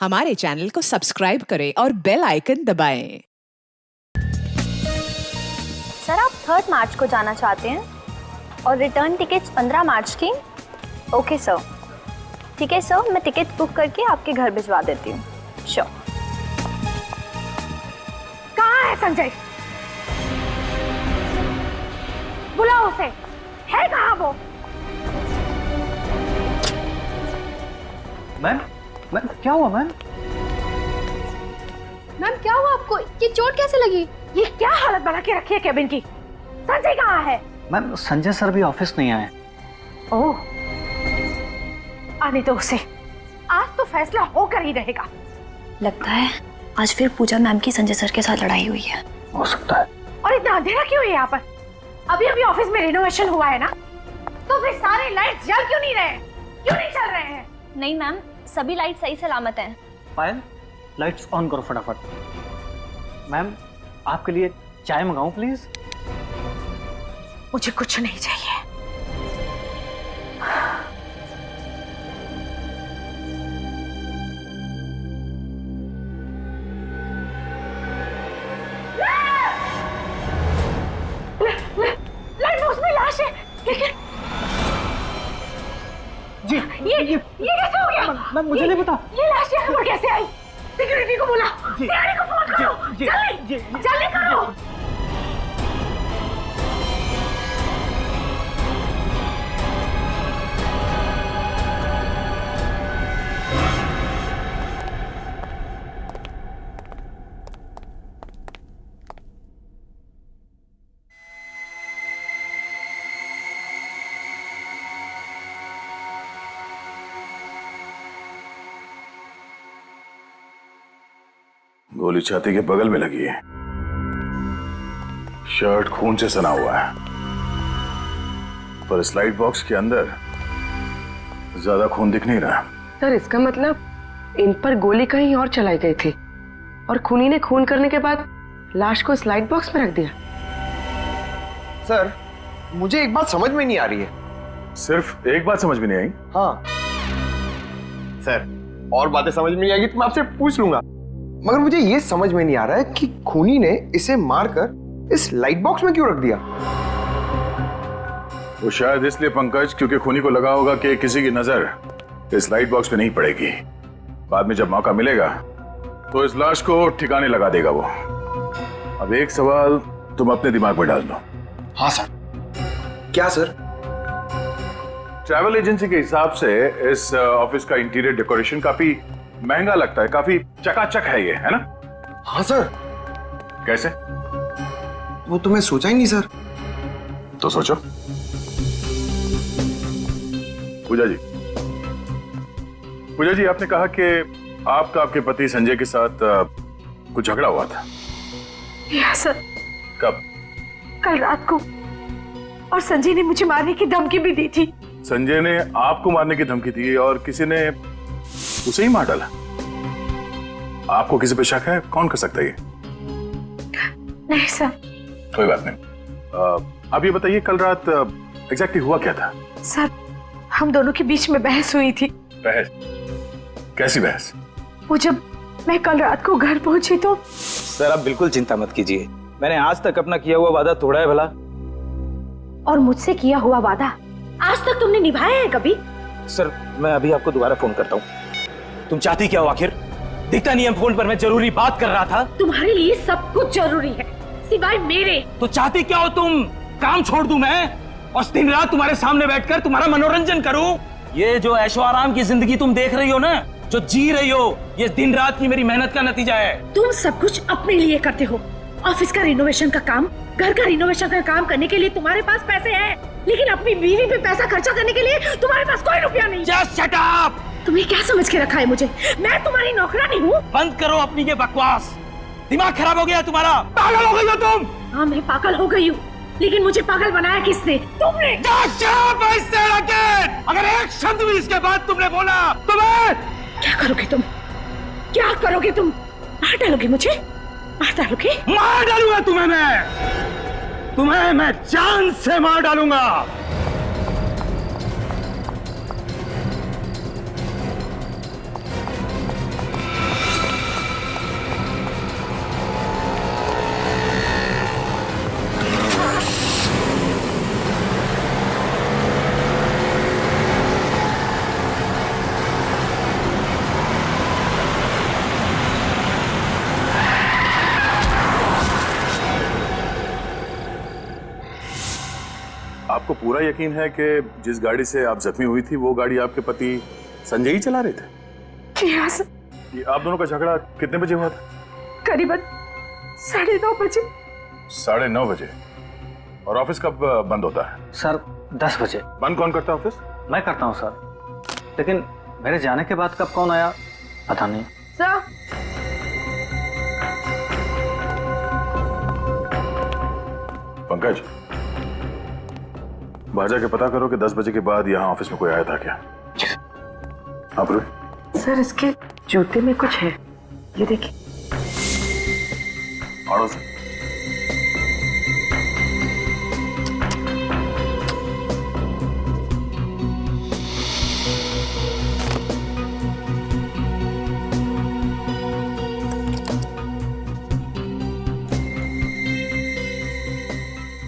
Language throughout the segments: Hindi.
हमारे चैनल को सब्सक्राइब करें और बेल आइकन दबाएं। सर, आप 3 मार्च को जाना चाहते हैं और रिटर्न टिकट्स 15 मार्च की। ओके सर, ठीक है सर, मैं टिकट बुक करके आपके घर भिजवा देती हूँ। श्योर। कहाँ है संजय? बुलाओ उसे। है कहाँ वो? मैम क्या हुआ मैम? मैम क्या हुआ आपको? ये चोट कैसे लगी? ये क्या हालत बना के रखी है केबिन की? संजय कहाँ है? मैम संजय सर भी ऑफिस नहीं आए। ओह, आने दो उसे। आज तो फैसला होकर ही रहेगा। लगता है आज फिर पूजा मैम की संजय सर के साथ लड़ाई हुई है। हो सकता है। और इतना अंधेरा क्यों है यहाँ पर? अभी अभी ऑफिस में रिनोवेशन हुआ है ना, तो फिर सारे लाइट्स जल क्यों नहीं रहे? क्यों नहीं चल रहे हैं? नहीं मैम, सभी लाइट सही सलामत हैं। पायल, लाइट्स ऑन करो फटाफट। मैम आपके लिए चाय मंगाऊं प्लीज? मुझे कुछ नहीं चाहिए। लाइट बॉक्स में लाश है, लेकिन जी ये कैसे हो गया? मैम मुझे नहीं पता। ये लाश यहाँ पर कैसे आई? सिक्योरिटी को बुला, सीआईडी को फोन करो, जल्दी जल्दी करो। गोली छाती के बगल में लगी है, शर्ट खून से सना हुआ है, पर स्लाइड बॉक्स के अंदर ज्यादा खून दिख नहीं रहा। सर इसका मतलब इन पर गोली कहीं और चलाई गई थी और खूनी ने खून करने के बाद लाश को स्लाइड बॉक्स में रख दिया। सर मुझे एक बात समझ में नहीं आ रही है। सिर्फ एक बात समझ में नहीं आई? हाँ सर, और बातें समझ में नहीं आएगी तो मैं आपसे पूछ लूंगा, मगर मुझे ये समझ में नहीं आ रहा है कि खूनी ने इसे मारकर इस लाइट बॉक्स में क्यों रख दिया। वो शायद इसलिए पंकज, क्योंकि खूनी को लगा होगा कि किसी की नजर इस लाइट बॉक्स पे नहीं पड़ेगी। बाद में जब मौका मिलेगा तो इस लाश को ठिकाने लगा देगा वो। अब एक सवाल तुम अपने दिमाग में डाल दो। हाँ सर। क्या सर? ट्रैवल एजेंसी के हिसाब से इस ऑफिस का इंटीरियर डेकोरेशन काफी महंगा लगता है, काफी चकाचक है ये, है ना? हाँ सर। कैसे? वो तो मैं सोचा ही नहीं सर। तो सोचो। पूजा जी आपने कहा कि आपका आपके पति संजय के साथ कुछ झगड़ा हुआ था। Yes sir. कब? कल रात को। और संजय ने मुझे मारने की धमकी भी दी थी। संजय ने आपको मारने की धमकी दी और किसी ने उसे ही मार डाला? आपको किसी पे शक है? कौन कर सकता है ये? नहीं सर। कोई बात नहीं। अब ये बताइए कल रात एग्जैक्टली हुआ क्या था? सर हम दोनों के बीच में बहस हुई थी। बहस? कैसी बहस? वो जब मैं कल रात को घर पहुंची तो। सर आप बिल्कुल चिंता मत कीजिए, मैंने आज तक अपना किया हुआ वादा तोड़ा है भला। और मुझसे किया हुआ वादा आज तक तुमने निभाया है कभी? सर मैं अभी आपको दोबारा फोन करता हूँ। तुम चाहती क्या हो आखिर? दिखता नहीं है फोन पर मैं जरूरी बात कर रहा था। तुम्हारे लिए सब कुछ जरूरी है सिवाय मेरे। तो चाहती क्या हो तुम? काम छोड़ दूं मैं और दिन रात तुम्हारे सामने बैठकर तुम्हारा मनोरंजन करूं? ये जो ऐशो आराम की जिंदगी तुम देख रही हो ना, जो जी रही हो, ये दिन रात की मेरी मेहनत का नतीजा है। तुम सब कुछ अपने लिए करते हो। ऑफिस का रिनोवेशन का काम, घर का रिनोवेशन का काम करने के लिए तुम्हारे पास पैसे हैं, लेकिन अपनी बीवी पे पैसा खर्चा करने के लिए तुम्हारे पास कोई रुपया नहीं। Just shut up! तुमने क्या समझ के रखा है मुझे? मैं तुम्हारी नौकरानी हूँ। बंद करो अपनी ये बकवास। दिमाग खराब हो गया तुम्हारा, पागल हो गई हो तुम। हाँ मैं पागल हो गई हूँ, लेकिन मुझे पागल बनाया किसने? तुमने। अगर एक शब्द भी इसके बाद तुमने बोला तो मैं। क्या करोगे तुम? क्या करोगे तुम? मार डालोगे मुझे? मार डालोगे? मार डालूंगा तुम्हें मैं जान से मार डालूंगा। आपको पूरा यकीन है कि जिस गाड़ी से आप जख्मी हुई थी वो गाड़ी आपके पति संजय ही चला रहे थे? जी हाँ सर। ये आप दोनों का झगड़ा कितने बजे हुआ था? करीबन 9:30 बजे। 9:30 बजे। और ऑफिस कब बंद होता है? सर 10 बजे। बंद कौन करता है ऑफिस? मैं करता हूँ सर, लेकिन मेरे जाने के बाद कब कौन आया पता नहीं। सर पंकज, बाहर जाके पता करो कि 10 बजे के बाद यहाँ ऑफिस में कोई आया था क्या? हाँ पूर्वी। सर इसके जूते में कुछ है, ये देखिए। आड़ो से।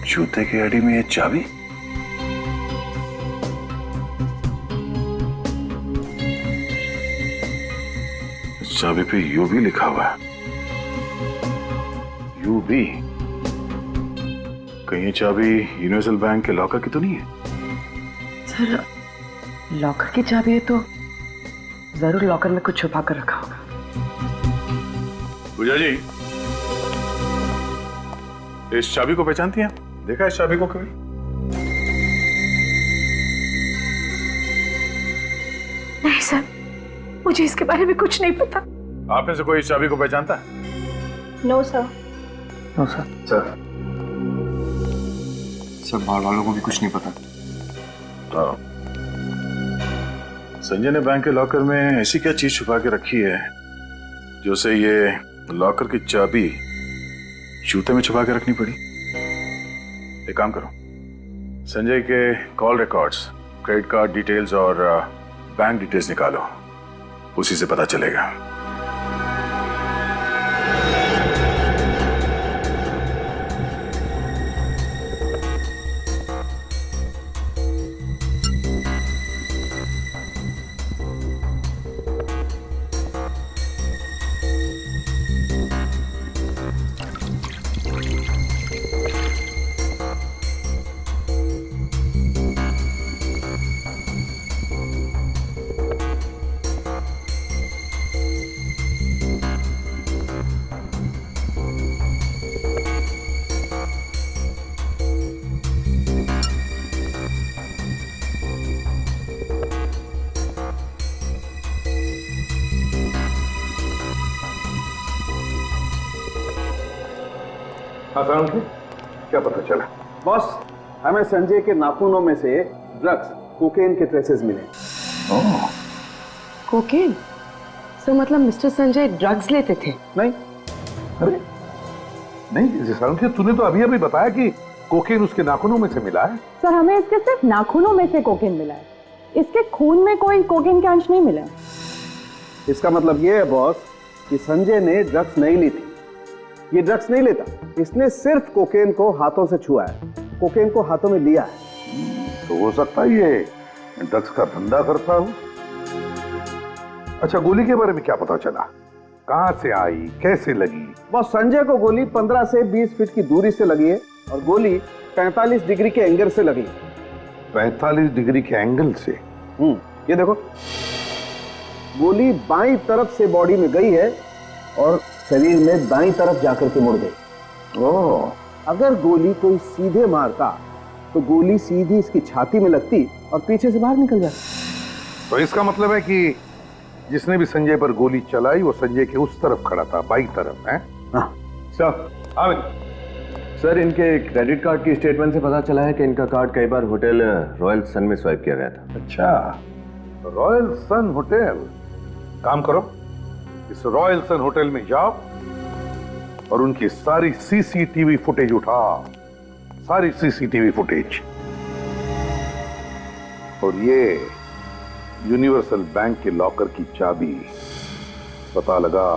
जूते की अड़ी में ये चाबी? इस चाबी पे यूबी लिखा हुआ है। यूबी? कहीं ये चाबी यूनिवर्सल बैंक के लॉकर की तो नहीं है? सर लॉकर की चाबी है तो जरूर लॉकर में कुछ छुपा कर रखा होगा। पूजा जी, इस चाबी को पहचानती हैं? देखा इस चाबी को कभी? नहीं सर, मुझे इसके बारे में कुछ नहीं पता। आप में से कोई इस चाबी को पहचानता है? No sir. No sir. Sir बाहर वालों को भी कुछ नहीं पता। संजय ने बैंक के लॉकर में ऐसी क्या चीज छुपा के रखी है जो उसे ये लॉकर की चाबी जूते में छुपा के रखनी पड़ी? एक काम करो, संजय के call records, credit card details और बैंक डिटेल्स निकालो, उसी से पता चलेगा। क्या पता चला? बॉस, हमें संजय के नाखूनों में से ड्रग्स, कोकेन के ट्रेसेस मिले। कोकेन? सर मतलब मिस्टर संजय ड्रग्स लेते थे? नहीं। अरे नहीं सालुंखे, तूने तो अभी अभी बताया कि कोकेन उसके नाखूनों में से मिला है। सर हमें इसके सिर्फ नाखूनों में से कोकेन मिला है, इसके खून में कोई कोकेन के अंश नहीं मिला। इसका मतलब ये है बॉस कि संजय ने ड्रग्स नहीं ली थी। ये ड्रग्स नहीं लेता, इसने सिर्फ कोकेन को हाथों से छुआ है, कोकेन को हाथों में लिया है। तो हो सकता है ये ड्रग्स का धंधा करता हो। अच्छा, गोली के बारे में क्या पता चला? कहां से आई, कैसे लगी? बस संजय को गोली 15 से 20 फीट की दूरी से लगी है और गोली 45 डिग्री के एंगल से लगी। 45 डिग्री के एंगल से? ये देखो, गोली बाईं तरफ से बॉडी में गई है और शरीर में दाईं तरफ जाकर के मुड़ गई। ओह, अगर गोली कोई सीधे मारता तो गोली सीधी इसकी छाती में लगती और पीछे से बाहर निकल जाती। तो इसका मतलब है कि जिसने भी संजय पर गोली चलाई वो संजय के उस तरफ खड़ा था, बाईं तरफ है? हाँ सर, इनके क्रेडिट कार्ड की स्टेटमेंट से पता चला है कि इनका कार्ड कई बार होटल रॉयल सन में स्वाइप किया गया था। अच्छा, रॉयल सन होटल। काम करो, इस रॉयल सन होटल में जाओ और उनकी सारी सीसीटीवी फुटेज उठाओ, सारी सीसीटीवी फुटेज। और ये यूनिवर्सल बैंक के लॉकर की चाबी पता लगा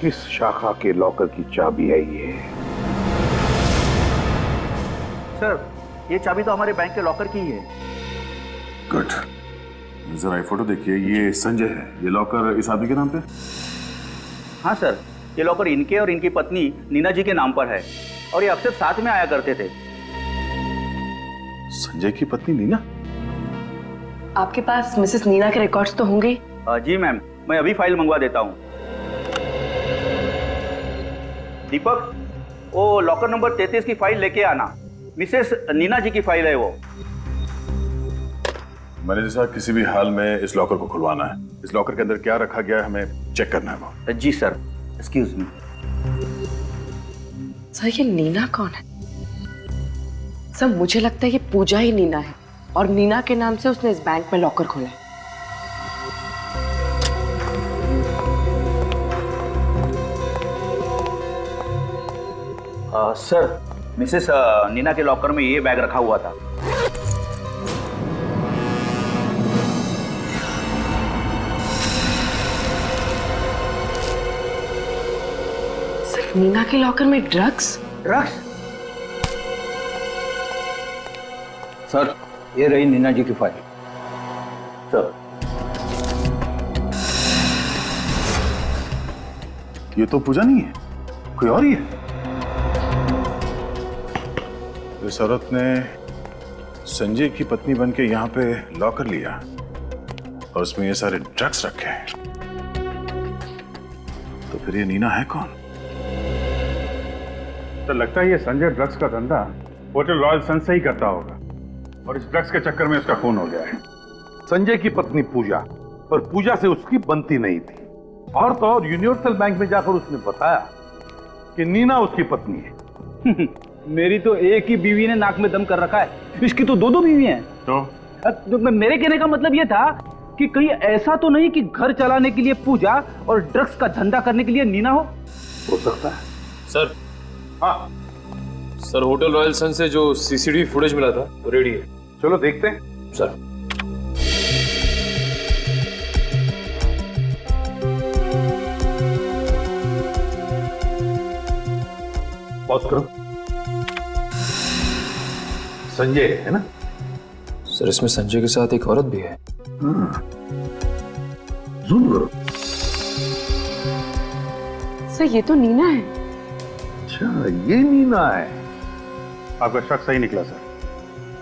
किस शाखा के लॉकर की चाबी है ये। सर, ये चाबी तो हमारे बैंक के लॉकर की ही है। गुड, जरा ये फोटो देखिए, ये संजय है, ये लॉकर इस आदमी के नाम पे? हाँ सर, ये लॉकर इनके और इनकी पत्नी नीना जी के नाम पर है और ये अक्सर साथ में आया करते थे। संजय की पत्नी नीना? आपके पास मिसेस नीना के रिकॉर्ड्स तो होंगे? जी मैम, मैं अभी फाइल मंगवा देता हूँ। दीपक, वो लॉकर नंबर 33 की फाइल लेके आना। मिसेस नीना जी की फाइल है वो। मैनेजर साहब, किसी भी हाल में इस लॉकर को खुलवाना है। इस लॉकर के अंदर क्या रखा गया है हमें चेक करना है वो। जी सर, एक्सक्यूज मी। सर ये नीना कौन है? सर मुझे लगता है ये पूजा ही नीना है और नीना के नाम से उसने इस बैंक में लॉकर खोला है। सर, मिसेस नीना के लॉकर में ये बैग रखा हुआ था। सर नीना के लॉकर में ड्रग्स? ड्रग्स? सर, ये रही नीना जी की फाइल। सर, ये तो पूजा नहीं है, कोई और ही है। इस औरत ने संजय की पत्नी बनके यहाँ पे लॉकर लिया और उसमें ये सारे ड्रग्स रखे हैं। तो फिर ये नीना है कौन? तो लगता है ये संजय ड्रग्स का धंधा होटल रॉयल सन से ही करता होगा और इस ड्रग्स के चक्कर में उसका खून हो गया है। संजय की पत्नी पूजा, और पूजा से उसकी बनती नहीं थी। और तो और यूनिवर्सल बैंक में जाकर उसने बताया कि नीना उसकी पत्नी है। मेरी तो एक ही बीवी ने नाक में दम कर रखा है, इसकी तो दो बीवी हैं। तो मेरे कहने का मतलब ये था कि कहीं ऐसा तो नहीं कि घर चलाने के लिए पूजा और ड्रग्स का धंधा करने के लिए नीना हो सकता है। सर, हाँ सर, होटल रॉयल सन से जो सीसीटीवी फुटेज मिला था वो रेडी है। चलो देखते हैं। सर, पॉज करो। संजय है ना? सर इसमें संजय के साथ एक औरत भी है। जूम करो। सर ये तो नीना है। अच्छा, ये नीना है। आपका शक सही निकला सर,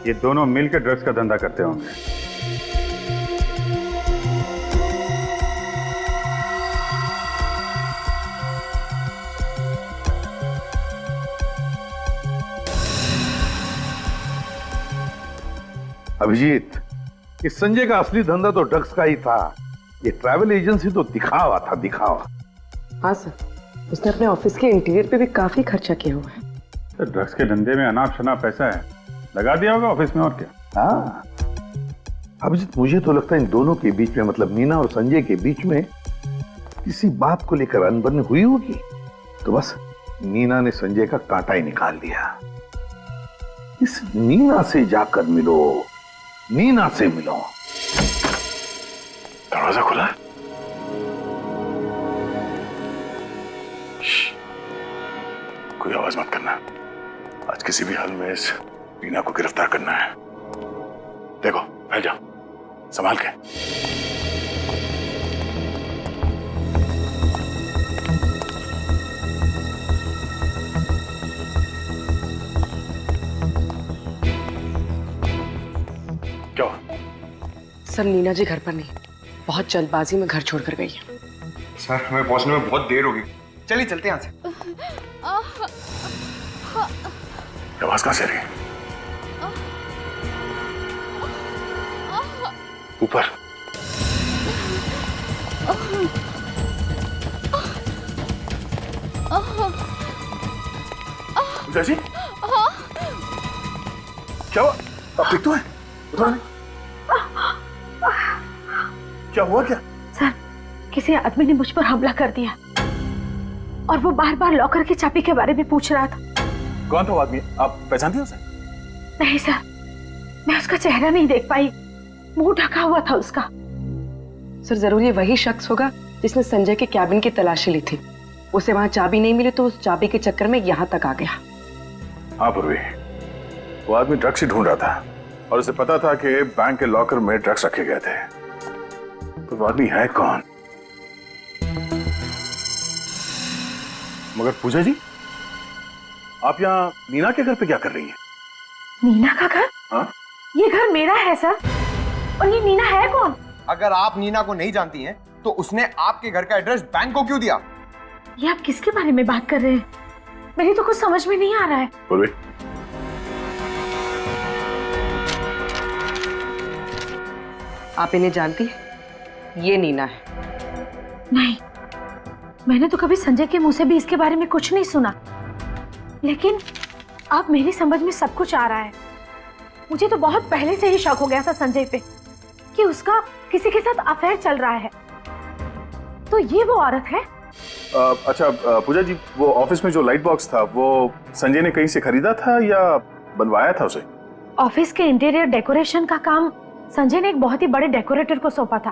ये दोनों मिलकर ड्रग्स का धंधा करते होंगे। अभिजीत, इस संजय का असली धंधा तो ड्रग्स का ही था। ये ट्रैवल एजेंसी तो दिखावा था, दिखावा। हाँ सर, उसने अपने ऑफिस के इंटीरियर पे भी काफी खर्चा किया हुआ है। तो ड्रग्स के धंधे में अनाप शनाप पैसा है, लगा दिया होगा ऑफिस में, और क्या। हाँ अभिजीत, मुझे तो लगता है इन दोनों के बीच में, मतलब नीना और संजय के बीच में किसी बात को लेकर अनबन हुई होगी। तो बस नीना ने संजय का कांटा ही निकाल दिया। इस नीना से जाकर मिलो, नीना से मिलो। दरवाजा खुला है। कोई आवाज मत करना। आज किसी भी हाल में इस नीना को गिरफ्तार करना है। देखो, फैल जाओ, संभाल के। क्या? सर नीना जी घर पर नहीं, बहुत जल्दबाजी में घर छोड़कर गई है। सर हमें पहुंचने में बहुत देर होगी, चलिए चलते हैं यहाँ से। आवाज कहां से आ रही है? ऊपर। पूजा जी, क्या हुआ? आप ठीक तो है? क्या हुआ? क्या सर, किसी आदमी ने मुझ पर हमला कर दिया और वो बार बार लॉकर की चाबी के बारे में पूछ रहा था। कौन था वो आदमी? आप पहचानती हो उसे? नहीं सर, मैं उसका चेहरा नहीं देख पाई, मुंह ढका हुआ था उसका। सर जरूर ये वही शख्स होगा जिसने संजय के कैबिन की तलाशी ली थी। उसे वहां चाबी नहीं मिली तो उस चाबी के चक्कर में यहाँ तक आ गया। हाँ पूर्वी, वो आदमी ड्रग्स ही ढूंढ रहा था और उसे पता था कि बैंक के लॉकर में ड्रग्स रखे गए थे। तो वो आदमी है कौन? मगर पूजा जी, आप यहाँ नीना के घर पे क्या कर रही हैं? नीना का घर? हाँ? ये घर मेरा है सर। और ये नीना है कौन? अगर आप नीना को नहीं जानती हैं तो उसने आपके घर का एड्रेस बैंक को क्यों दिया? ये आप किसके बारे में बात कर रहे हैं? मेरी तो कुछ समझ में नहीं आ रहा है। आप इन्हें जानती हैं? ये नीना है। नहीं, मैंने तो कभी संजय के मुंह से भी इसके बारे में कुछ नहीं सुना, लेकिन अब मेरी समझ में सब कुछ आ रहा है। मुझे तो बहुत पहले से ही शक हो गया था संजय पे कि उसका किसी के साथ अफेयर चल रहा है। तो ये वो औरत है? अच्छा पूजा जी, वो ऑफिस में जो लाइट बॉक्स था वो संजय ने कहीं से खरीदा था या बनवाया था उसे? ऑफिस के इंटीरियर डेकोरेशन का काम संजय ने एक बहुत ही बड़े डेकोरेटर को सौंपा था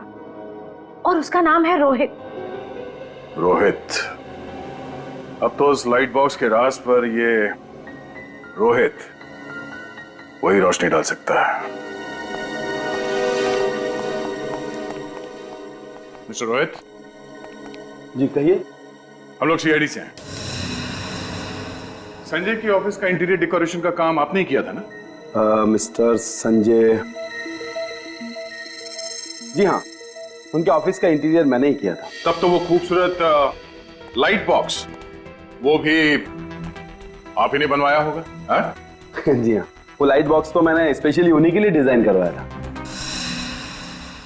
और उसका नाम है रोहित। रोहित? अब तो उस लाइट बॉक्स के राज पर ये रोहित वही रोशनी डाल सकता है। मिस्टर रोहित जी कहिए। हम लोग सीआईडी से हैं। संजय की ऑफिस का इंटीरियर डेकोरेशन का काम आपने ही किया था ना? मिस्टर संजय, जी हाँ, उनके ऑफिस का इंटीरियर मैंने ही किया था। तब तो वो खूबसूरत लाइट बॉक्स वो भी आप ही ने बनवाया होगा? जी हाँ, वो लाइट बॉक्स तो मैंने स्पेशली उन्हीं के लिए डिजाइन करवाया था।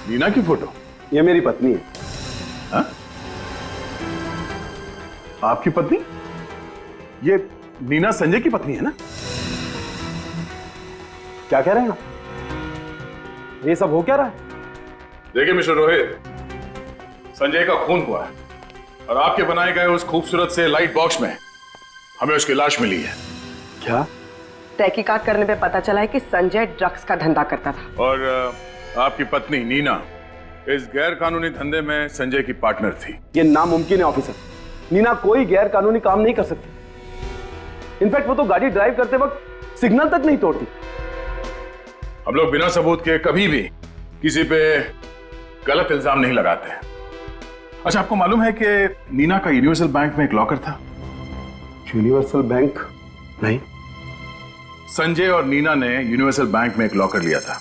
नीना की फोटो? ये मेरी पत्नी है। हा? आपकी पत्नी? ये नीना संजय की पत्नी है ना? क्या कह रहे हैं आप? ये सब हो क्या रहा है? देखिए मिस्टर रोहित, संजय का खून हुआ है और आपके बनाए गए उस खूबसूरत से लाइट बॉक्स में हमें उसकी लाश मिली है। क्या? तहकीकात करने पे पता चला है कि संजय ड्रग्स का धंधा करता था और आपकी पत्नी नीना इस गैर कानूनी धंधे में संजय की पार्टनर थी। ये नामुमकिन है ऑफिसर। नीना कोई गैर कानूनी काम नहीं कर सकती। इनफैक्ट वो तो गाड़ी ड्राइव करते वक्त सिग्नल तक नहीं तोड़ती। हम लोग बिना सबूत के कभी भी किसी पे गलत इल्जाम नहीं लगाते हैं। अच्छा, आपको मालूम है कि नीना का यूनिवर्सल बैंक में एक लॉकर था? Universal bank? नहीं। संजय और नीना ने यूनिवर्सल बैंक में एक लॉकर लिया था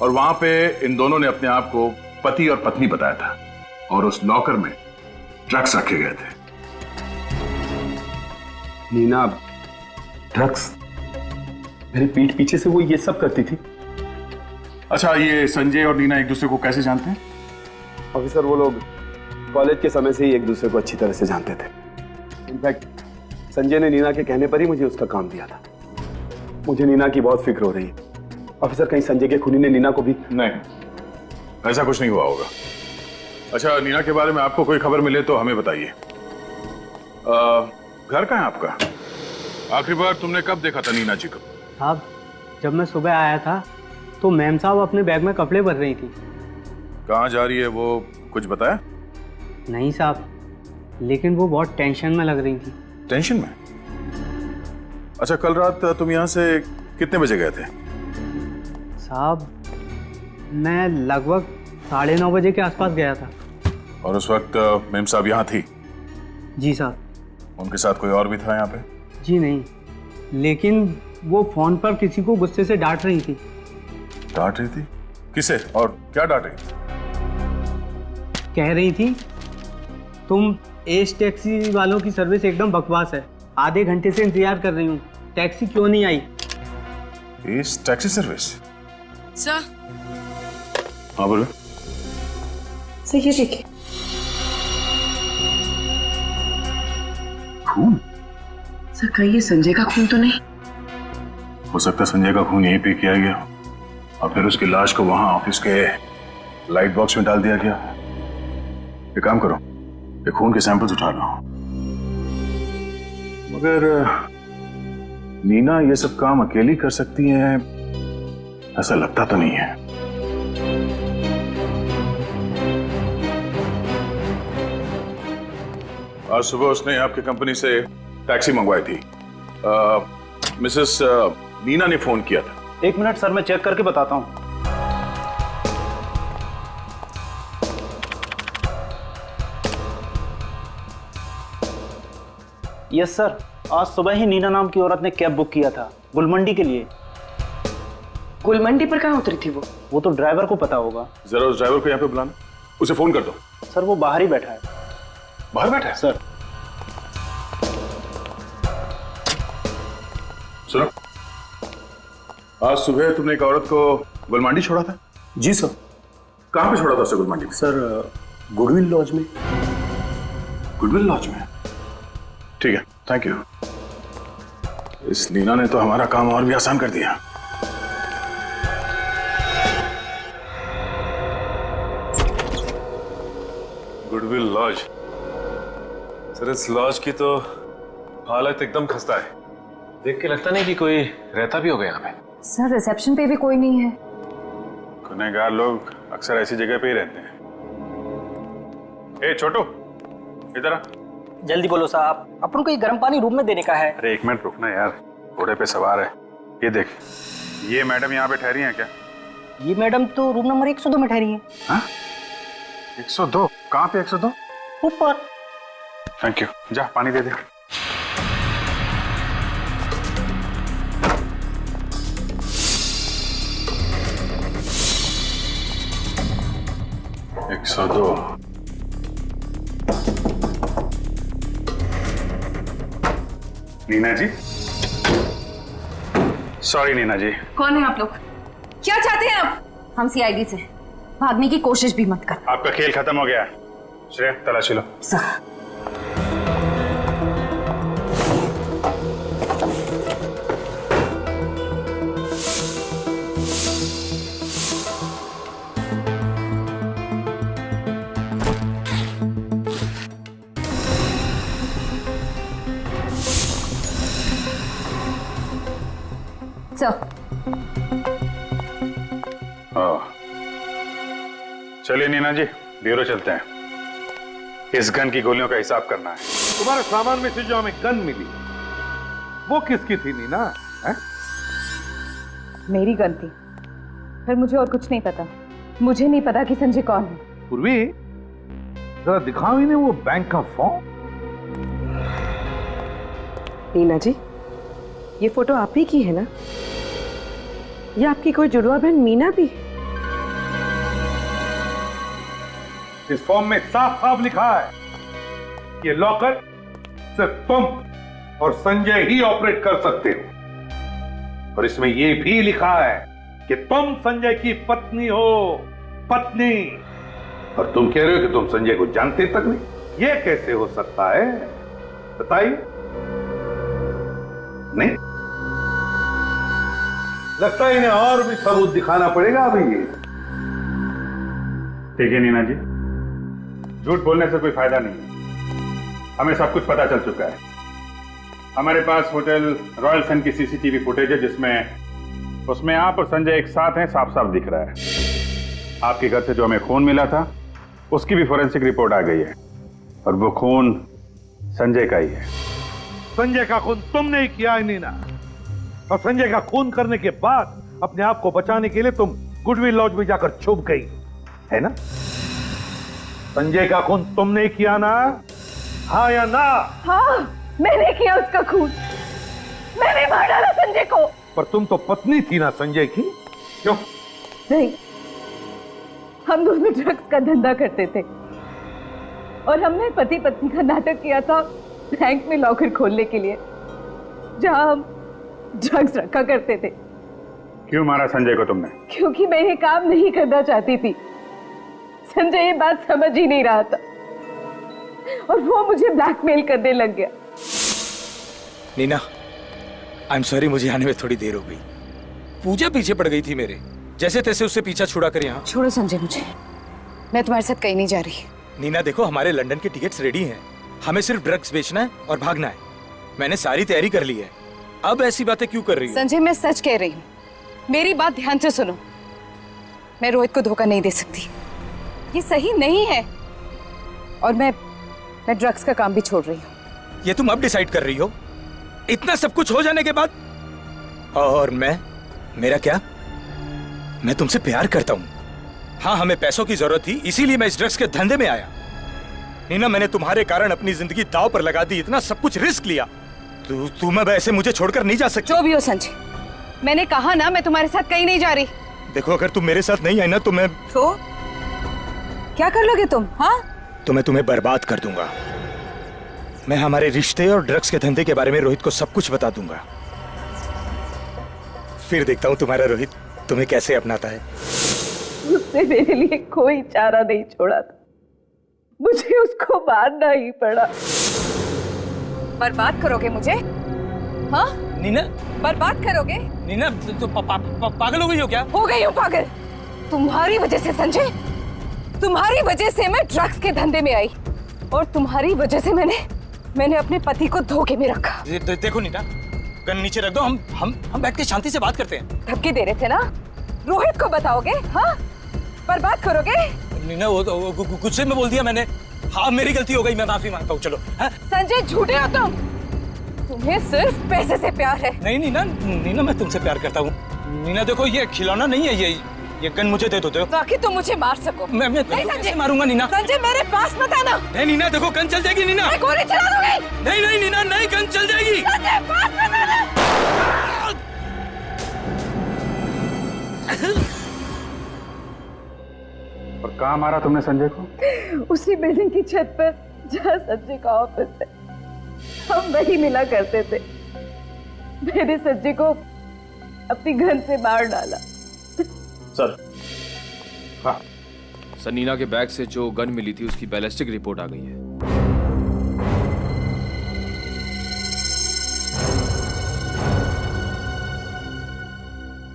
और वहां पे इन दोनों ने अपने आप को पति और पत्नी बताया था और उस लॉकर में ड्रग्स रखे गए थे। नीना ड्रग्स? मेरी पीठ पीछे से वो ये सब करती थी? अच्छा, ये संजय और नीना एक दूसरे को कैसे जानते हैं? ऑफिसर, वो लोग कॉलेज के समय से ही एक दूसरे को अच्छी तरह से जानते थे। इनफैक्ट संजय ने नीना के कहने पर ही मुझे उसका काम दिया था। मुझे नीना की बहुत फिक्र हो रही है। ऑफिसर, कहीं संजय के खूनी ने नीना को भी? नहीं, ऐसा कुछ नहीं हुआ होगा। अच्छा, नीना के बारे में आपको कोई खबर मिले तो हमें बताइए। घर कहाँ है आपका? आखिरी बार तुमने कब देखा था नीना जी को? साहब, जब मैं सुबह आया था तो मैम साहब अपने बैग में कपड़े भर रही थी। कहाँ जा रही है वो कुछ बताया? नहीं साहब, लेकिन वो बहुत टेंशन में लग रही थी। टेंशन में? अच्छा, कल रात तुम यहाँ से कितने बजे गए थे? साहब, मैं लगभग 9:30 बजे के आसपास गया था। और उस वक्त मैम साहब यहाँ थी? जी साहब। उनके साथ कोई और भी था यहाँ पे? जी नहीं, लेकिन वो फोन पर किसी को गुस्से से डांट रही थी। डांट रही थी? किसे और क्या डांट रही थी? कह रही थी, तुम एस टैक्सी वालों की सर्विस एकदम बकवास है। आधे घंटे से इंतजार कर रही हूँ, टैक्सी क्यों नहीं आई? S taxi service? सर। हाँ बोलो। सर ये देखिए। खून? सर कहीं ये संजय का खून तो नहीं? हो सकता है संजय का खून यहीं पे किया गया और फिर उसकी लाश को वहां ऑफिस के लाइट बॉक्स में डाल दिया गया। एक काम करो, ये खून के सैंपल्स उठा लो। मगर नीना ये सब काम अकेली कर सकती है ऐसा लगता तो नहीं है। आज सुबह उसने आपकी कंपनी से टैक्सी मंगवाई थी। मिसेस नीना ने फोन किया था। 1 मिनट सर, मैं चेक करके बताता हूं। यस सर, आज सुबह ही नीना नाम की औरत ने कैब बुक किया था गुलमंडी के लिए। गुलमंडी पर कहाँ उतरी थी वो तो ड्राइवर को पता होगा। जरा उस ड्राइवर को यहाँ पे बुलाना, उसे फोन कर दो। सर वो बाहर ही बैठा है। बाहर बैठा है? सर सुनो, आज सुबह तुमने एक औरत को गुलमंडी छोड़ा था? जी सर। कहाँ पे छोड़ा था उसे गुलमंडी? सर गुडविल लॉज में। गुडविल लॉज में? ठीक है, थैंक यू। इस नीना ने तो हमारा काम और भी आसान कर दिया। Goodwill lodge. सर इस लॉज की तो हालत एकदम खस्ता है। देख के लगता नहीं कि कोई रहता भी होगा यहाँ पे। सर रिसेप्शन पे भी कोई नहीं है। गुनहगार लोग अक्सर ऐसी जगह पे ही रहते हैं। ए छोटू, इधर आ। जल्दी बोलो साहब, अपन को ये गर्म पानी रूम में देने का है। अरे 1 मिनट रुकना यार, घोड़े पे सवार है। ये देख, ये मैडम यहाँ पे ठहरी हैं क्या? ये मैडम तो रूम नंबर 102 में ठहरी है। हाँ? 102? कहाँ पे 102? ऊपर। थैंक यू, जा पानी दे दे। एक 102। नीना जी, सॉरी नीना जी। कौन है आप लोग? क्या चाहते हैं आप? हम सीआईडी से। भागने की कोशिश भी मत कर। आपका खेल खत्म हो गया है। श्रेया तलाशी लो। सर चलिए नीना जी, ब्यूरो चलते हैं। इस गन की गोलियों का हिसाब करना है। तुम्हारे सामान में से जो हमें गन मिली वो किसकी थी नीना? है? मेरी गन थी, फिर मुझे और कुछ नहीं पता। मुझे नहीं पता कि संजय कौन है। पूर्वी, जरा दिखाओ इन्हें वो बैंक का फॉर्म। नीना जी, ये फोटो आप ही की है ना? ये आपकी कोई जुड़वा बहन मीना भी? इस फॉर्म में साफ साफ लिखा है ये लॉकर सिर्फ तुम और संजय ही ऑपरेट कर सकते हो। और इसमें यह भी लिखा है कि तुम संजय की पत्नी हो। पत्नी। और तुम कह रहे हो कि तुम संजय को जानते तक नहीं। यह कैसे हो सकता है बताइए? नहीं लगता है इन्हें और भी सबूत दिखाना पड़ेगा अभी। ठीक है नीना जी, झूठ बोलने से कोई फायदा नहीं है। हमें सब कुछ पता चल चुका है। हमारे पास होटल रॉयल सन की सीसीटीवी फुटेज है जिसमें उसमें आप और संजय एक साथ हैं, साफ साफ दिख रहा है। आपके घर से जो हमें खून मिला था उसकी भी फोरेंसिक रिपोर्ट आ गई है और वो खून संजय का ही है। संजय का खून तुमने ही किया है नीना, और संजय का खून करने के बाद अपने आप को बचाने के लिए तुम गुडविल लॉज में जाकर छुप गई है ना? संजय का खून तुमने ही किया ना? हाँ या ना? हाँ, मैंने किया उसका खून। मैंने मार डाला संजय को। पर तुम तो पत्नी थी ना संजय की, क्यों? नहीं, हम दोनों ड्रग्स का धंधा करते थे और हमने पति पत्नी का नाटक किया था बैंक में लॉकर खोलने के लिए जहां हम ड्रग्स रखा करते थे। क्यों मारा संजय को तुमने? क्योंकि मैं ये काम नहीं करना चाहती थी। संजय ये बात समझ ही नहीं रहा था और वो मुझे ब्लैकमेल करने लग गया। नीना, आई एम सॉरी, मुझे आने में थोड़ी देर हो गई। पूजा पीछे पड़ गई थी मेरे, जैसे तैसे उससे पीछा छुड़ा कर यहाँ। छोड़ो संजय मुझे, मैं तुम्हारे साथ कहीं नहीं जा रही। नीना देखो, हमारे लंदन के टिकट्स रेडी हैं, हमें सिर्फ ड्रग्स बेचना है और भागना है। मैंने सारी तैयारी कर ली है, अब ऐसी बातें क्यों कर रही हो? संजय मैं सच कह रही हूँ, मेरी बात ध्यान से सुनो। मैं रोहित को धोखा नहीं दे सकती, ये सही नहीं है। और मैं ड्रग्स का काम भी छोड़ रही हूँ। ये तुम अब डिसाइड कर रही हो, इतना सब कुछ हो जाने के बाद? और मेरा क्या? मैं तुमसे प्यार करता हूँ। हाँ, हमें पैसों की जरूरत थी, इसीलिए मैं इस ड्रग्स के धंधे में आया। नीना, मैंने तुम्हारे कारण अपनी जिंदगी दांव पर लगा दी, इतना सब कुछ रिस्क लिया। तुम अब ऐसे मुझे छोड़कर नहीं जा सकती। जो भी हो संजय, मैंने कहा ना मैं तुम्हारे साथ कहीं नहीं जा रही। देखो अगर तुम मेरे साथ नहीं आई ना तो मैं क्या कर लोगे तुम? हाँ, तो मैं तुम्हें बर्बाद कर दूंगा। मैं हमारे रिश्ते और ड्रग्स के धंधे के बारे में रोहित को सब कुछ बता दूंगा। फिर देखता हूँ तुम्हारा रोहित तुम्हें कैसे अपनाता है। उसने मेरे लिए कोई चारा नहीं छोड़ा था, मुझे उसको मारना ही पड़ा। बर्बाद करोगे मुझे? हाँ नीना, बर्बाद करोगे? नीना तो पागल हो गई हो क्या? हो गई हूँ पागल, तुम्हारी वजह से संजय, तुम्हारी वजह से मैं ड्रग्स के धंधे में आई और तुम्हारी वजह से मैंने अपने पति को धोखे में रखा। देखो नीना, गन नीचे रख दो, हम बैठ के शांति से बात करते हैं। धमकी दे रहे थे ना, रोहित को बताओगे? हाँ, बर्बाद करोगे? नीना वो गुस्से में बोल दिया मैंने। हाँ मेरी गलती हो गई, मैं माफी मांगता हूँ। चलो। संजय झूठे हो तुम, तुम्हें सिर्फ पैसे से प्यार है। नहीं नीना मैं तुमसे प्यार करता हूँ। नीना देखो ये खिलौना नहीं है, ये गन मुझे दे दो। ताकि तुम मुझे मार सको। मैं कैसे मारूंगा नीना? संजय मेरे पास मत आना। नहीं नीना देखो गन चल जाएगी नीना। मैं गोली चला दूंगी। नहीं नीना नहीं, गन चल जाएगी। संजय पास मत आना। और कहाँ मारा तुमने संजय को? उसी बिल्डिंग की छत पर जहाँ संजय का ऑफिस है, हम वही मिला करते थे। मैंने संजय को अपनी गन से मार डाला। सर। हाँ सर, नीना के बैग से जो गन मिली थी उसकी बैलिस्टिक रिपोर्ट आ गई है।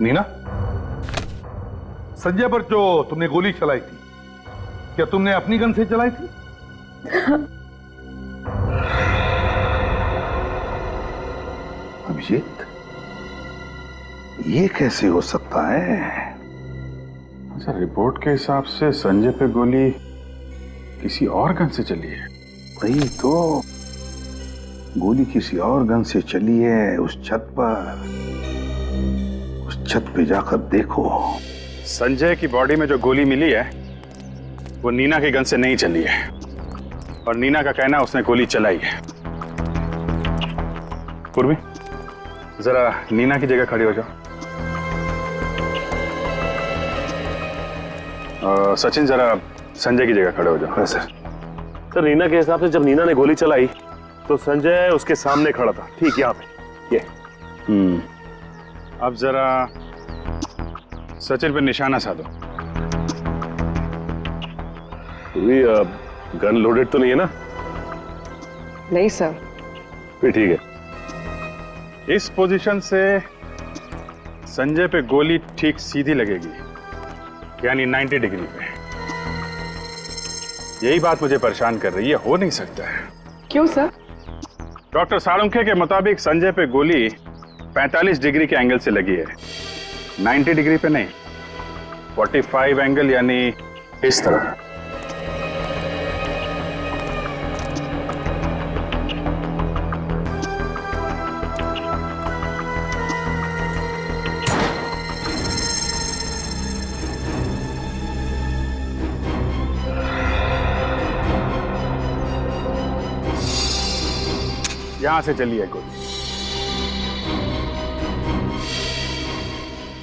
नीना, संजय पर जो तुमने गोली चलाई थी, क्या तुमने अपनी गन से चलाई थी? अभिजीत, ये कैसे हो सकता है? अच्छा, रिपोर्ट के हिसाब से संजय पे गोली किसी और गन से चली है। वही तो, गोली किसी और गन से चली है उस छत पर। उस छत पे जाकर देखो। संजय की बॉडी में जो गोली मिली है वो नीना की गन से नहीं चली है, और नीना का कहना उसने गोली चलाई है। पूर्वी, जरा नीना की जगह खड़ी हो जाओ। सचिन, जरा संजय की जगह खड़े हो जाओ। सर, नीना के हिसाब से जब नीना ने गोली चलाई तो संजय उसके सामने खड़ा था, ठीक यहाँ पे। ये अब जरा सचिन पे निशाना साधो। गन लोडेड तो नहीं है ना? नहीं सर। फिर ठीक है। इस पोजीशन से संजय पे गोली ठीक सीधी लगेगी, यानी 90 डिग्री पे। यही बात मुझे परेशान कर रही है। हो नहीं सकता है। क्यों सर? डॉक्टर साळुंखे के मुताबिक संजय पे गोली 45 डिग्री के एंगल से लगी है, 90 डिग्री पे नहीं। 45 एंगल यानी इस तरह। यहां से चली है गोली।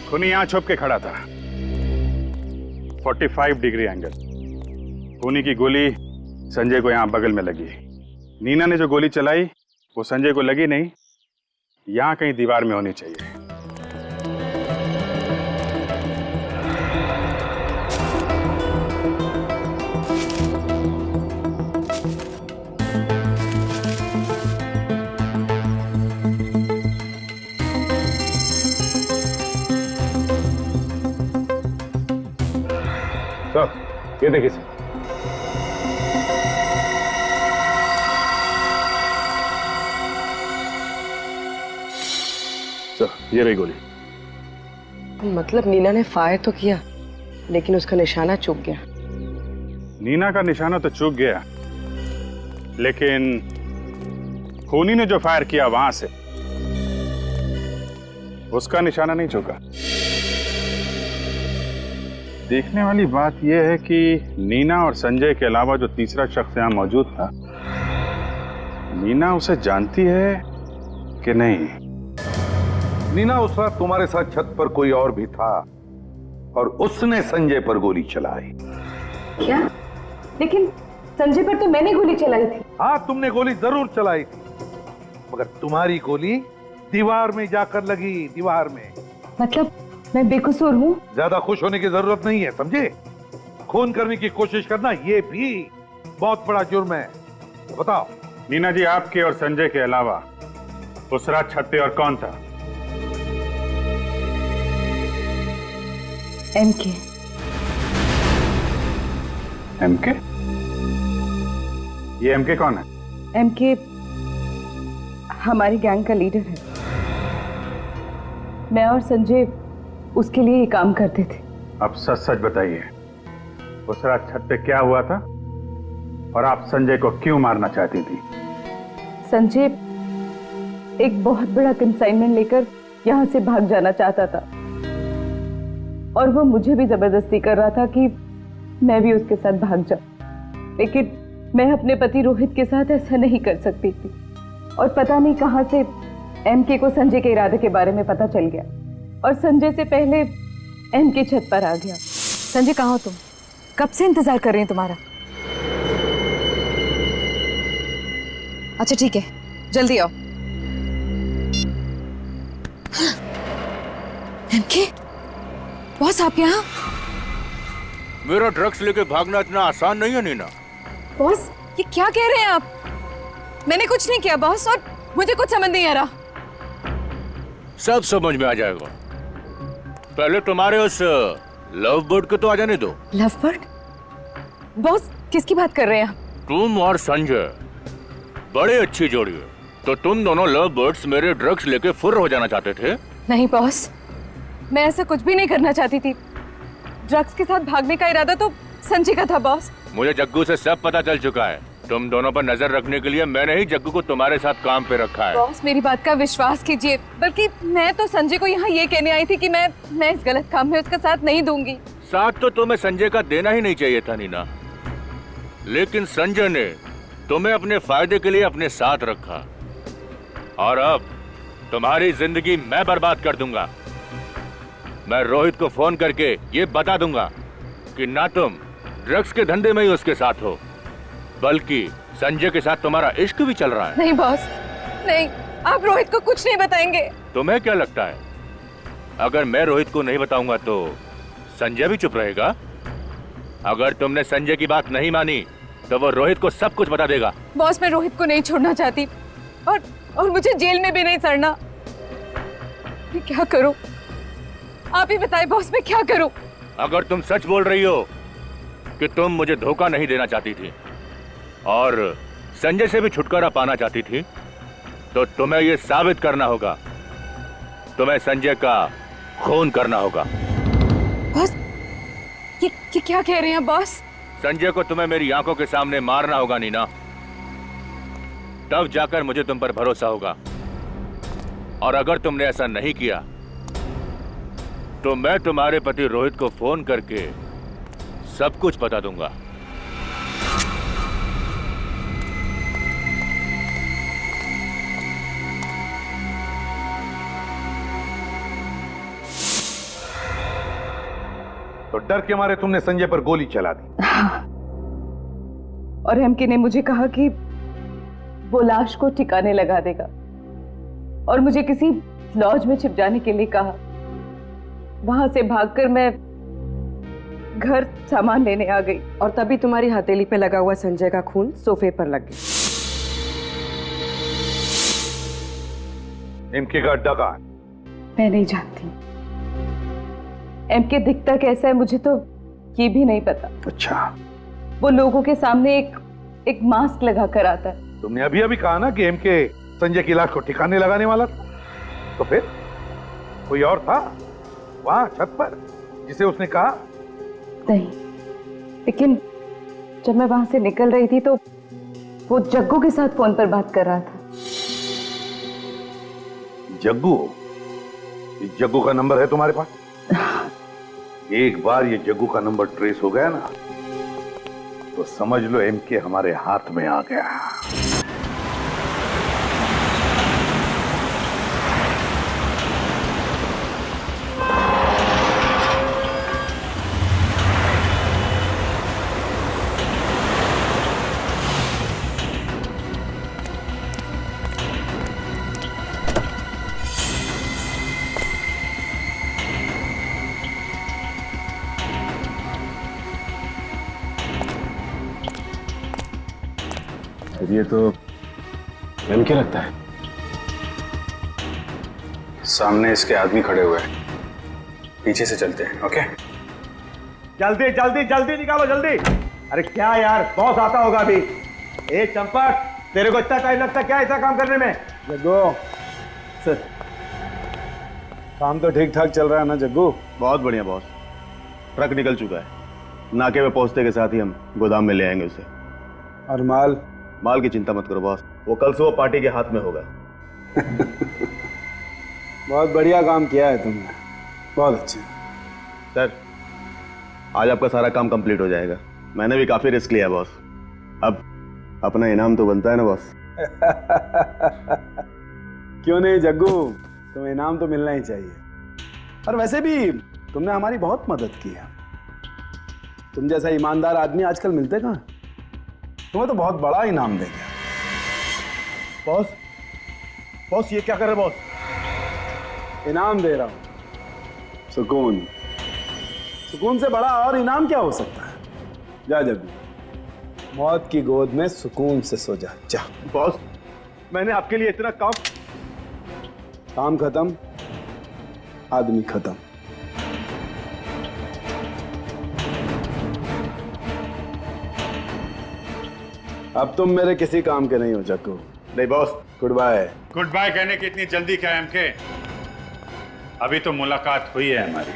खूनी यहां छुप के खड़ा था, 45 डिग्री एंगल। खूनी की गोली संजय को यहां बगल में लगी। नीना ने जो गोली चलाई वो संजय को लगी नहीं, यहां कहीं दीवार में होनी चाहिए। ये देखिए सर। सर, ये रही गोली। मतलब नीना ने फायर तो किया, लेकिन उसका निशाना चूक गया। नीना का निशाना तो चूक गया, लेकिन खूनी ने जो फायर किया वहां से उसका निशाना नहीं चूका। देखने वाली बात यह है कि नीना और संजय के अलावा जो तीसरा शख्स यहां मौजूद था, नीना उसे जानती है कि नहीं। नीना, उस रात तुम्हारे साथ छत पर कोई और भी था और उसने संजय पर गोली चलाई। क्या? लेकिन संजय पर तो मैंने गोली चलाई थी। हाँ, तुमने गोली जरूर चलाई थी, मगर तुम्हारी गोली दीवार में जाकर लगी, दीवार में। मतलब मैं बेकसूर हूँ? ज्यादा खुश होने की जरूरत नहीं है, समझे? खून करने की कोशिश करना ये भी बहुत बड़ा जुर्म है। तो बताओ नीना जी, आपके और संजय के अलावा उस रात छत पे और कौन था? एमके। एमके? ये एमके कौन है? एमके हमारी गैंग का लीडर है। मैं और संजय उसके लिए ही काम करते थे। अब सच सच बताइए, उस रात छत पे क्या हुआ था और आप संजय को क्यों मारना चाहती थी? संजय एक बहुत बड़ा कंसाइनमेंट लेकर यहाँ से भाग जाना चाहता था और वो मुझे भी जबरदस्ती कर रहा था कि मैं भी उसके साथ भाग जाऊं, लेकिन मैं अपने पति रोहित के साथ ऐसा नहीं कर सकती थी। और पता नहीं कहां से एमके को संजय के इरादे के बारे में पता चल गया और संजय से पहले एमके छत पर आ गया। संजय, कहाँ हो तुम? कब से इंतजार कर रही हूँ तुम्हारा। अच्छा ठीक है, जल्दी आओ। एमके, बॉस आप यहाँ? मेरा ड्रग्स लेके भागना इतना आसान नहीं है नीना। बॉस, ये क्या कह रहे हैं आप? मैंने कुछ नहीं किया बॉस, और मुझे कुछ समझ नहीं आ रहा। सब समझ में आ जाएगा। पहले तुम्हारे उस लव बर्ड को तो आ जाने दो। Love bird? बॉस, किसकी बात कर रहे हैं आप? तुम और संजय बड़ी अच्छी जोड़ी है, तो तुम दोनों लव बर्ड्स मेरे ड्रग्स लेके फुर्र हो जाना चाहते थे? नहीं बॉस, मैं ऐसा कुछ भी नहीं करना चाहती थी। ड्रग्स के साथ भागने का इरादा तो संजय का था बॉस। मुझे जग्गू से सब पता चल चुका है। तुम दोनों पर नजर रखने के लिए मैंने ही जग्गू को तुम्हारे साथ काम पे रखा है। बॉस, मेरी बात का विश्वास कीजिए। बल्कि मैं तो संजय को यहाँ ये कहने आई थी कि मैं इस गलत काम में उसका साथ नहीं दूंगी। साथ तो तुम्हें संजय का देना ही नहीं चाहिए था नीना, लेकिन संजय ने तुम्हें अपने फायदे के लिए अपने साथ रखा और अब तुम्हारी जिंदगी मैं बर्बाद कर दूंगा। मैं रोहित को फोन करके ये बता दूंगा कि ना तुम ड्रग्स के धंधे में ही उसके साथ हो, बल्कि संजय के साथ तुम्हारा इश्क भी चल रहा है। नहीं बॉस, नहीं, आप रोहित को कुछ नहीं बताएंगे। तुम्हें क्या लगता है, अगर मैं रोहित को नहीं बताऊंगा तो संजय भी चुप रहेगा? अगर तुमने संजय की बात नहीं मानी तो वो रोहित को सब कुछ बता देगा। बॉस, मैं रोहित को नहीं छोड़ना चाहती और मुझे जेल में भी नहीं सड़ना। मैं क्या करूं? आप ही बताएं बॉस, मैं क्या करूं? अगर तुम सच बोल रही हो कि तुम मुझे धोखा नहीं देना चाहती थी और संजय से भी छुटकारा पाना चाहती थी, तो तुम्हें यह साबित करना होगा, तुम्हें संजय का खून करना होगा। बॉस, ये क्या कह रहे हैं बॉस? संजय को तुम्हें मेरी आंखों के सामने मारना होगा नीना, तब जाकर मुझे तुम पर भरोसा होगा। और अगर तुमने ऐसा नहीं किया तो मैं तुम्हारे पति रोहित को फोन करके सब कुछ बता दूंगा। तो डर के मारे तुमने संजय पर गोली चला दी? और एमके ने मुझे कहा कि वो लाश को ठिकाने लगा देगा और मुझे किसी लॉज में छिप जाने के लिए कहा। वहां से भागकर मैं घर सामान लेने आ गई और तभी तुम्हारी हथेली पे लगा हुआ संजय का खून सोफे पर लग गया। एमके का अड्डा कहाँ है? मैं नहीं जानती। एमके दिखता कैसा है मुझे तो ये भी नहीं पता। अच्छा, वो लोगों के सामने एक मास्क लगा कर आता है। तुमने अभी अभी कहा ना कि एमके संजय की लाश को ठिकाने लगाने वाला था, तो फिर कोई और था वहां छत पर जिसे उसने कहा? नहीं, लेकिन जब मैं वहां से निकल रही थी तो वो जग्गू के साथ फोन पर बात कर रहा था। जग्गू? ये जग्गू का नंबर है तुम्हारे पास? एक बार ये जग्गू का नंबर ट्रेस हो गया ना तो समझ लो एमके हमारे हाथ में आ गया। फिर ये तो एमके लगता है। सामने इसके आदमी खड़े हुए हैं, पीछे से चलते हैं। ओके, जल्दी जल्दी जल्दी निकालो जल्दी। अरे क्या यार, बॉस आता होगा अभी। ए चंपक, तेरे को इतना टाइम लगता क्या ऐसा काम करने में? जग्गू सर, काम तो ठीक ठाक चल रहा है ना जग्गू? बहुत बढ़िया बॉस, ट्रक निकल चुका है, नाके पे पहुंचते के साथ ही हम गोदाम में ले आएंगे उसे। और माल? माल की चिंता मत करो बॉस, वो कल सुबह पार्टी के हाथ में होगा। बहुत बढ़िया काम किया है तुमने, बहुत अच्छे। सर, आज आपका सारा काम कंप्लीट हो जाएगा। मैंने भी काफी रिस्क लिया बॉस, अब अपना इनाम तो बनता है ना बॉस। क्यों नहीं जग्गू, तुम्हें इनाम तो मिलना ही चाहिए। और वैसे भी तुमने हमारी बहुत मदद की है। तुम जैसा ईमानदार आदमी आजकल मिलते कहाँ? तुम्हें तो बहुत बड़ा इनाम देंगे। बॉस, बॉस ये क्या कर रहे बॉस? इनाम दे रहा हूं, सुकून। सुकून से बड़ा और इनाम क्या हो सकता है? जा जग्गू, मौत की गोद में सुकून से सो जा। जा बॉस, मैंने आपके लिए इतना काम खत्म, आदमी खत्म। अब तुम मेरे किसी काम के नहीं हो जग्गू। नहीं boss. Goodbye. Goodbye कहने की इतनी जल्दी क्या है एमके? अभी तो मुलाकात हुई है हमारी।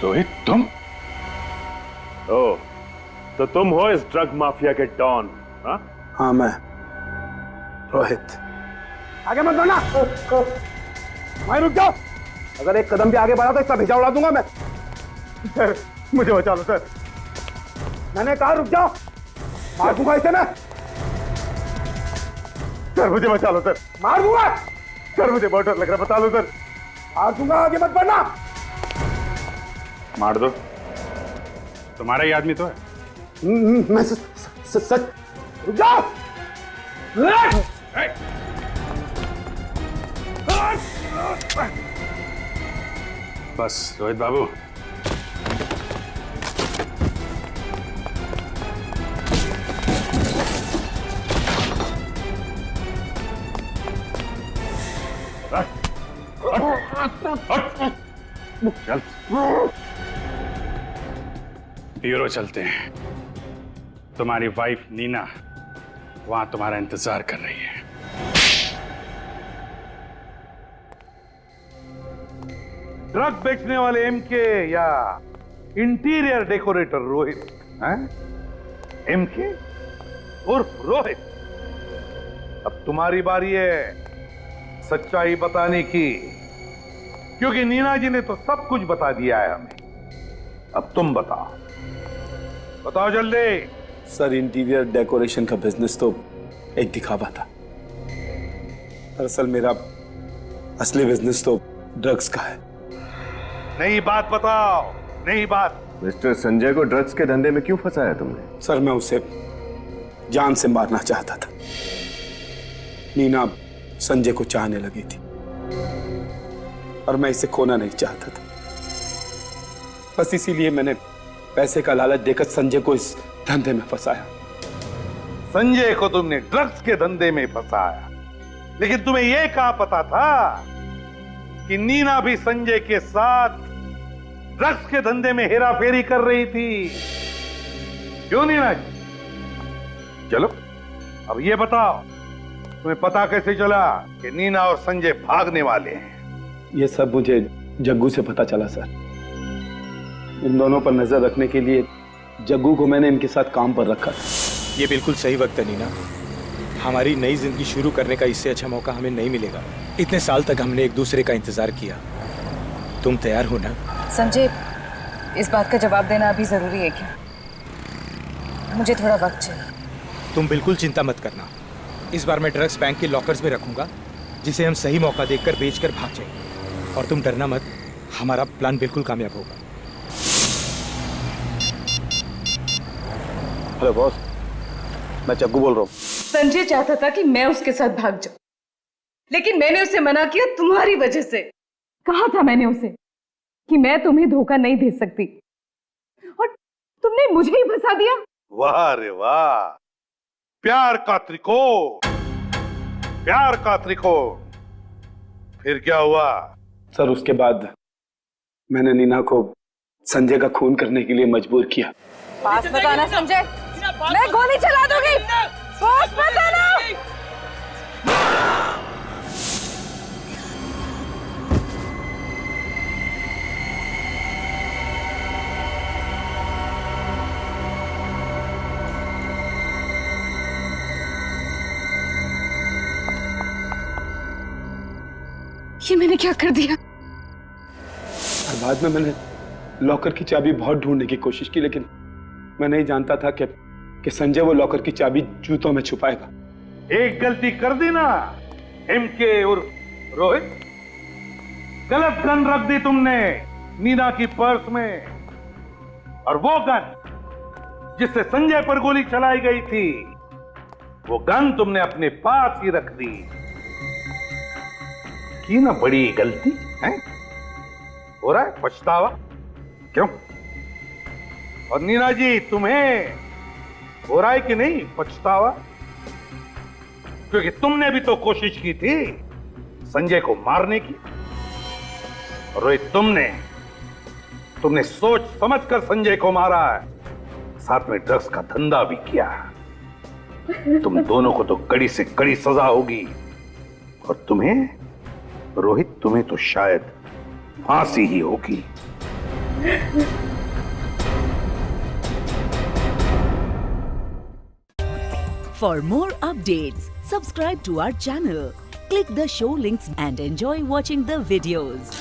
रोहित, तुम? ओ, तो तुम हो इस ड्रग माफिया के डॉन? हाँ मैं रोहित। आगे मत बढ़ना, वहीं रुक जाओ। अगर एक कदम भी आगे बढ़ा तो इसका भेजा उड़ा दूंगा मैं। सर मुझे बचा लो सर, मैंने कहा रुक जाओ, मार दूंगा इसे मैं। सर मुझे बचा लो सर, मार दूंगा सर, मुझे बहुत डर लग रहा है, बता लो सर, मार दूंगा, आगे मत बढ़ना। मार दो, तुम्हारा ही आदमी तो है। मैं सच रुक जाओ। बस रोहित बाबू, चल ब्यूरो चलते हैं। तुम्हारी वाइफ नीना वहां तुम्हारा इंतजार कर रही है। ड्रग बेचने वाले एमके या इंटीरियर डेकोरेटर रोहित? एमके उर्फ रोहित, अब तुम्हारी बारी है सच्चाई बताने की, क्योंकि नीना जी ने तो सब कुछ बता दिया है हमें। अब तुम बताओ, बताओ जल्दी। सर, इंटीरियर डेकोरेशन का बिजनेस तो एक दिखावा था। दरअसल मेरा असली बिजनेस तो ड्रग्स का है। नई बात बताओ, नई बात। मिस्टर संजय को ड्रग्स के धंधे में क्यों फंसाया तुमने? सर, मैं उसे जान से मारना चाहता था। नीना संजय को चाहने लगी थी और मैं इसे खोना नहीं चाहता था। बस इसीलिए मैंने पैसे का लालच देकर संजय को इस धंधे में फंसाया। संजय को तुमने ड्रग्स के धंधे में फंसाया, लेकिन तुम्हें यह कहाँ पता था कि नीना भी संजय के साथ ड्रग्स के धंधे में हेराफेरी कर रही थी? क्यों नीना जी? चलो अब ये बताओ, तुम्हें पता कैसे चला कि नीना और संजय भागने वाले हैं? ये सब मुझे जग्गू से पता चला सर। इन दोनों पर नजर रखने के लिए जग्गू को मैंने इनके साथ काम पर रखा था। ये बिल्कुल सही वक्त है नीना। हमारी नई जिंदगी शुरू करने का इससे अच्छा मौका हमें नहीं मिलेगा। इतने साल तक हमने एक दूसरे का इंतजार किया। तुम तैयार हो ना? संजय, इस बात का जवाब देना अभी जरूरी है क्या? मुझे थोड़ा वक्त चाहिए। तुम बिल्कुल चिंता मत करना। इस बार मैं ड्रग्स बैंक के लॉकर्स में रखूंगा, जिसे हम सही मौका देखकर बेचकर भाग जाएंगे। और तुम डरना मत, हमारा प्लान बिल्कुल कामयाब होगा। हेलो बॉस, मैं जग्गू बोल रहा हूँ। संजय चाहता था कि मैं उसके साथ भाग जाऊं, लेकिन मैंने उसे मना किया तुम्हारी वजह से। कहा था मैंने उसे कि मैं तुम्हें धोखा नहीं दे सकती, और तुमने मुझे ही फंसा दिया। वाह रे वाह, प्यार का त्रिकोण, प्यार का त्रिकोण। फिर क्या हुआ? सर उसके बाद मैंने नीना को संजय का खून करने के लिए मजबूर किया। पास मत आना संजय, मैं गोली चला दूंगी। पास मत आना। ये मैंने क्या कर दिया? और बाद में मैंने लॉकर की चाबी बहुत ढूंढने की कोशिश की, लेकिन मैं नहीं जानता था कि संजय वो लॉकर की चाबी जूतों में छुपाएगा। एक गलती कर दी ना एमके उर्फ रोहित, गलत गन रख दी तुमने नीना की पर्स में, और वो गन जिससे संजय पर गोली चलाई गई थी, वो गन तुमने अपने पास ही रख दी। की ना बड़ी गलती है, हो रहा है पछतावा क्यों? और नीना जी तुम्हें हो रहा है कि नहीं पछतावा? क्योंकि तुमने भी तो कोशिश की थी संजय को मारने की, और रोहित तुमने सोच समझकर संजय को मारा है, साथ में ड्रग्स का धंधा भी किया। तुम दोनों को तो कड़ी से कड़ी सजा होगी, और रोहित तुम्हें तो शायद फांसी ही होगी। For more updates, subscribe to our channel, click the show links and enjoy watching the videos.